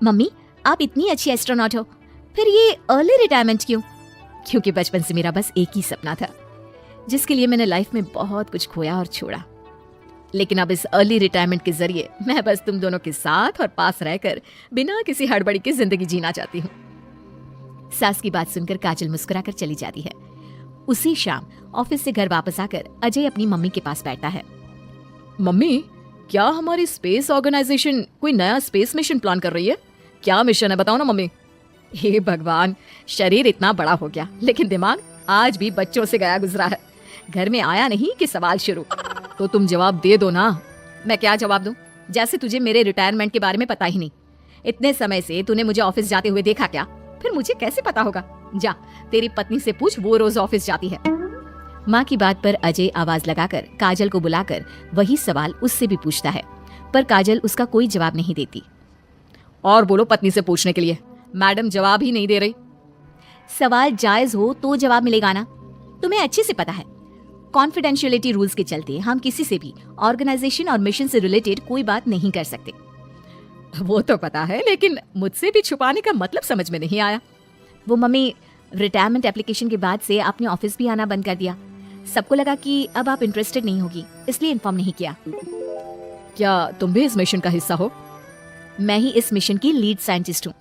Mummy, आप इतनी अच्छी एस्ट्रोनॉट हो, फिर ये अर्ली रिटायरमेंट क्यों? क्योंकि बचपन से मेरा बस एक ही सपना था, जिसके लिए मैंने लाइफ में बहुत कुछ खोया और छोड़ा। लेकिन अब इस अर्ली रिटायरमेंट के जरिए मैं बस तुम दोनों के साथ और पास रहकर बिना किसी हड़बड़ी की जिंदगी जीना चाहती हूँ। सास की बात सुनकर काजल मुस्कुराकर चली जाती है। उसी शाम ऑफिस से घर वापस आकर अजय अपनी मम्मी के पास बैठता है। मम्मी, क्या हमारी स्पेस ऑर्गेनाइजेशन कोई नया स्पेस मिशन प्लान कर रही है? क्या मिशन है, बताओ ना मम्मी। हे भगवान, शरीर इतना बड़ा हो गया लेकिन दिमाग आज भी बच्चों से गया गुजरा है। घर में आया नहीं कि सवाल शुरू। तो तुम जवाब दे दो ना। मैं क्या जवाब दूं? जैसे तुझे मेरे रिटायरमेंट के बारे में पता ही नहीं। इतने समय से तूने मुझे ऑफिस जाते हुए देखा क्या? फिर मुझे कैसे पता होगा? जा, तेरी पत्नी से पूछ, वो रोज ऑफिस जाती है। माँ की बात पर अजय आवाज लगाकर काजल को बुलाकर वही सवाल उससे भी पूछता है, पर काजल उसका कोई जवाब नहीं देती। और बोलो पत्नी से पूछने के लिए, मैडम जवाब ही नहीं दे रही। सवाल जायज हो तो जवाब मिलेगा ना। तुम्हें अच्छे से पता है, कॉन्फिडेंशियलिटी रूल्स के चलते हम किसी से भी ऑर्गेनाइजेशन और मिशन से रिलेटेड कोई बात नहीं कर सकते। वो तो पता है, लेकिन मुझसे भी छुपाने का मतलब समझ में नहीं आया। वो मम्मी, रिटायरमेंट एप्लीकेशन के बाद से आपने ऑफिस भी आना बंद कर दिया। सबको लगा कि अब आप इंटरेस्टेड नहीं होगी, इसलिए इन्फॉर्म नहीं किया। क्या तुम भी इस मिशन का हिस्सा हो? मैं ही इस मिशन की लीड साइंटिस्ट हूँ।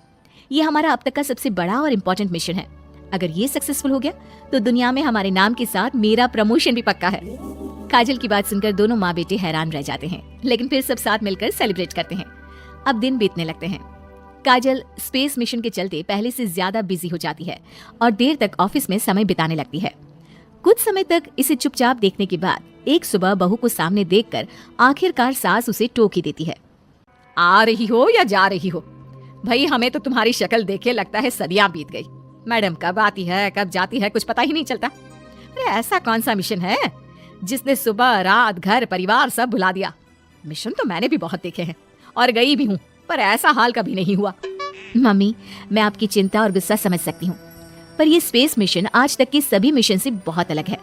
ये हमारा अब तक का सबसे बड़ा और इम्पोर्टेंट मिशन है। अगर ये सक्सेसफुल हो गया तो दुनिया में हमारे नाम के साथ मेरा प्रमोशन भी पक्का है। काजल की बात सुनकर दोनों माँ बेटे हैरान रह जाते हैं, लेकिन फिर सब साथ मिलकर सेलिब्रेट करते हैं। अब दिन बीतने लगते हैं। काजल स्पेस मिशन के चलते पहले से ज्यादा बिजी हो जाती है और देर तक ऑफिस में समय बिताने लगती है। कुछ समय तक इसे चुपचाप देखने के बाद एक सुबह बहू को सामने देखकर आखिरकार सास उसे टोक ही देती है। आ रही हो या जा रही हो? भाई, हमें तो तुम्हारी शक्ल देखे लगता है सदियां बीत गई। मैडम कब आती है कब जाती है कुछ पता ही नहीं चलता। अरे ऐसा कौन सा मिशन है जिसने सुबह रात घर परिवार सब भुला दिया? मिशन तो मैंने भी बहुत देखे हैं और गई भी हूँ, पर ऐसा हाल कभी नहीं हुआ। मम्मी, मैं आपकी चिंता और गुस्सा समझ सकती हूँ, पर ये स्पेस मिशन आज तक के सभी मिशन से बहुत अलग है।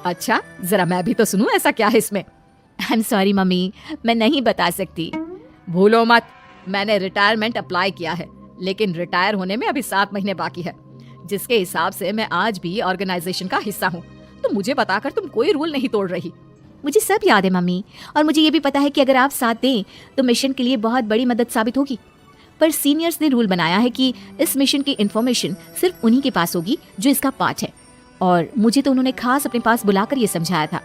अच्छा, जरा मैं भी तो सुनूं, ऐसा क्या है इसमें? आई एम सॉरी मम्मी, मैं नहीं बता सकती। भूलो मत, मैंने रिटायरमेंट अप्लाई किया है, लेकिन रिटायर होने में अभी 7 महीने बाकी है, जिसके हिसाब से मैं आज भी ऑर्गेनाइजेशन का हिस्सा हूँ। तो मुझे बताकर तुम कोई रूल नहीं तोड़ रही। मुझे सब याद है मम्मी, और मुझे ये भी पता है कि अगर आप साथ दें तो मिशन के लिए बहुत बड़ी मदद साबित होगी। पर सीनियर्स ने रूल बनाया है कि इस मिशन की इंफॉर्मेशन सिर्फ उन्हीं के पास होगी जो इसका पार्ट है, और मुझे तो उन्होंने खास अपने पास बुलाकर ये समझाया था।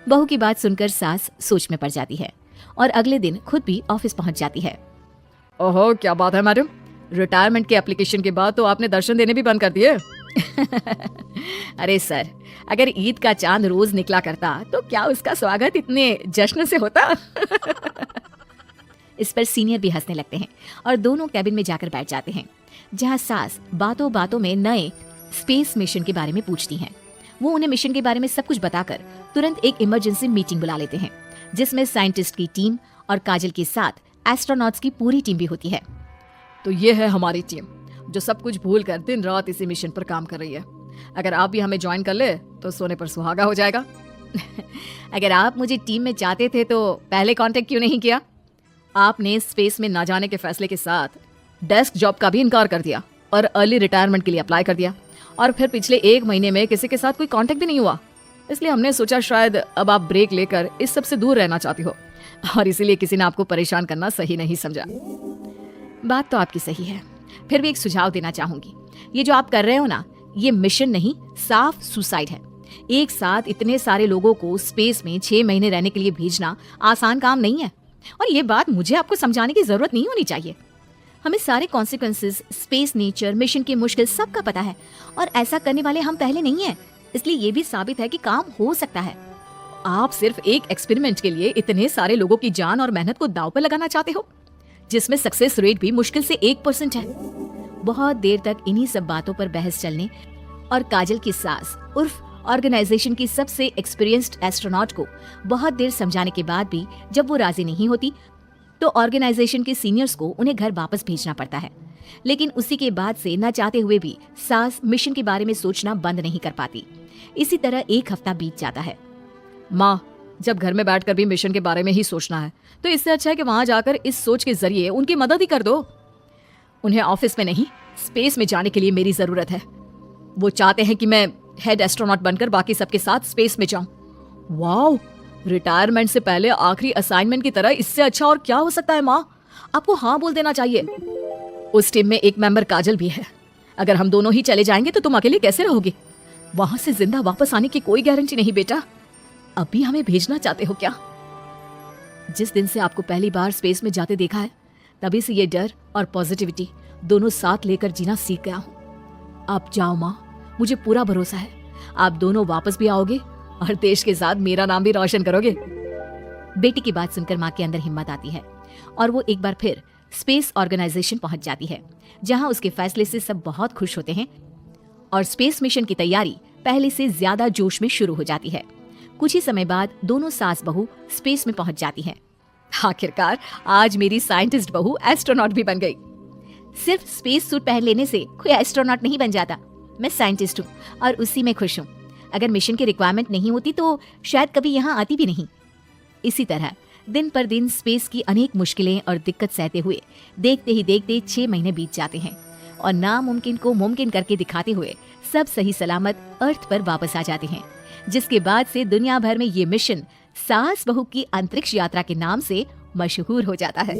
बहू की बात सुनकर सास सोच में पड़ जाती है और अगले दिन खुद भी ऑफिस पहुंच जाती है। ओहो, क्या बात है मैडम, रिटायरमेंट के एप्लीकेशन के बाद तो आपने दर्शन देने भी बंद कर दिए। अरे सर, अगर ईद का चांद रोज निकला करता तो क्या उसका स्वागत इतने जश्न से होता? इस पर सीनियर भी हंसने लगते हैं और दोनों कैबिन में जाकर बैठ जाते हैं, जहां सास बातों बातों में नए स्पेस मिशन के बारे में पूछती हैं। वो उन्हें मिशन के बारे में सब कुछ बताकर तुरंत एक इमरजेंसी मीटिंग बुला लेते हैं, जिसमें साइंटिस्ट की टीम और काजल के साथ एस्ट्रोनॉट्स की पूरी टीम भी होती है। तो ये है हमारी टीम, जो सब कुछ भूल कर दिन रात इसी मिशन पर काम कर रही है। अगर आप भी हमें ज्वाइन कर ले तो सोने पर सुहागा हो जाएगा। अगर आप मुझे टीम में चाहते थे तो पहले कांटेक्ट क्यों नहीं किया? आपने स्पेस में ना जाने के फैसले के साथ डेस्क जॉब का भी इनकार कर दिया और अर्ली रिटायरमेंट के लिए अप्लाई कर दिया, और फिर पिछले 1 महीने में किसी के साथ कोई कांटेक्ट भी नहीं हुआ। इसलिए हमने सोचा शायद अब आप ब्रेक लेकर इस सब से दूर रहना चाहती हो, और इसीलिए किसी ने आपको परेशान करना सही नहीं समझा। बात तो आपकी सही है, फिर भी एक सुझाव देना चाहूंगी। ये जो आप कर रहे हो ना, ये मिशन नहीं, साफ सुसाइड है। एक साथ इतने सारे लोगों को स्पेस में 6 महीने रहने के लिए भेजना आसान काम नहीं है, और ये बात मुझे आपको समझाने की जरूरत नहीं होनी चाहिए। हमें सारे कॉन्सिक्वेंसेस, स्पेस नेचर, मिशन की मुश्किल सबका पता है, और ऐसा करने वाले हम पहले नहीं है। इसलिए ये भी साबित है कि काम हो सकता है। आप सिर्फ एक एक्सपेरिमेंट के लिए इतने सारे लोगों की जान और मेहनत को दांव पर लगाना चाहते हो, जिसमें सक्सेस रेट भी मुश्किल से 1% है। बहुत देर तक इन्हीं सब बातों पर बहस चलने और काजल की सास उर्फ ऑर्गेनाइजेशन की सबसे एक्सपीरियंस्ड एस्ट्रोनॉट को बहुत देर समझाने के बाद भी जब वो राजी नहीं होती, तो ऑर्गेनाइजेशन के सीनियर्स को उन्हें घर वापस भेजना पड़ता है। लेकिन उसी के बाद से न चाहते हुए भी सास मिशन के बारे में सोचना बंद नहीं कर पाती। इसी तरह 1 हफ्ता बीत जाता है। माँ, जब घर में बैठकर भी मिशन के बारे में ही सोचना है तो इससे अच्छा है कि वहां जाकर इस सोच के जरिए उनकी मदद ही कर दो। उन्हें ऑफिस में नहीं, स्पेस में जाने के लिए मेरी जरूरत है। वो चाहते हैं कि मैं हेड एस्ट्रोनॉट बनकर बाकी सबके साथ स्पेस में जाऊं। वाओ, रिटायरमेंट से पहले आखिरी असाइनमेंट की तरह इससे अच्छा और क्या हो सकता है माँ? आपको हाँ बोल देना चाहिए। उस टीम में एक मेंबर काजल भी है। अगर हम दोनों ही चले जाएंगे तो तुम अकेले कैसे रहोगे? वहां से जिंदा वापस आने की कोई गारंटी नहीं बेटा। अभी हमें भेजना चाहते हो क्या? जिस दिन से आपको पहली बार स्पेस में जाते देखा है तभी से ये डर और पॉजिटिविटी दोनों साथ लेकर जीना सीख गया हूं। आप जाओ माँ, मुझे पूरा भरोसा है आप दोनों वापस भी आओगे और देश के साथ मेरा नाम भी रोशन करोगे। बेटी की बात सुनकर माँ के अंदर हिम्मत आती है और वो एक बार फिर स्पेस ऑर्गेनाइजेशन पहुंच जाती है, जहां उसके फैसले से सब बहुत खुश होते हैं और स्पेस मिशन की तैयारी पहले से ज्यादा जोश में शुरू हो जाती है। कुछ ही समय बाद दोनों सास बहू स्पेस में पहुंच जाती हैं। आखिरकार आज मेरी साइंटिस्ट बहू एस्ट्रोनॉट भी बन गई। सिर्फ स्पेस सूट पहन लेने से कोई एस्ट्रोनॉट नहीं बन जाता। मैं साइंटिस्ट हूँ और उसी में खुश हूँ। अगर मिशन की रिक्वायरमेंट नहीं होती तो शायद कभी यहाँ आती भी नहीं। इसी तरह दिन पर दिन स्पेस की अनेक मुश्किलें और दिक्कत सहते हुए देखते ही देखते 6 महीने बीत जाते हैं और नामुमकिन को मुमकिन करके दिखाते हुए सब सही सलामत अर्थ पर वापस आ जाते हैं, जिसके बाद से दुनिया भर में ये मिशन सास बहू की अंतरिक्ष यात्रा के नाम से मशहूर हो जाता है।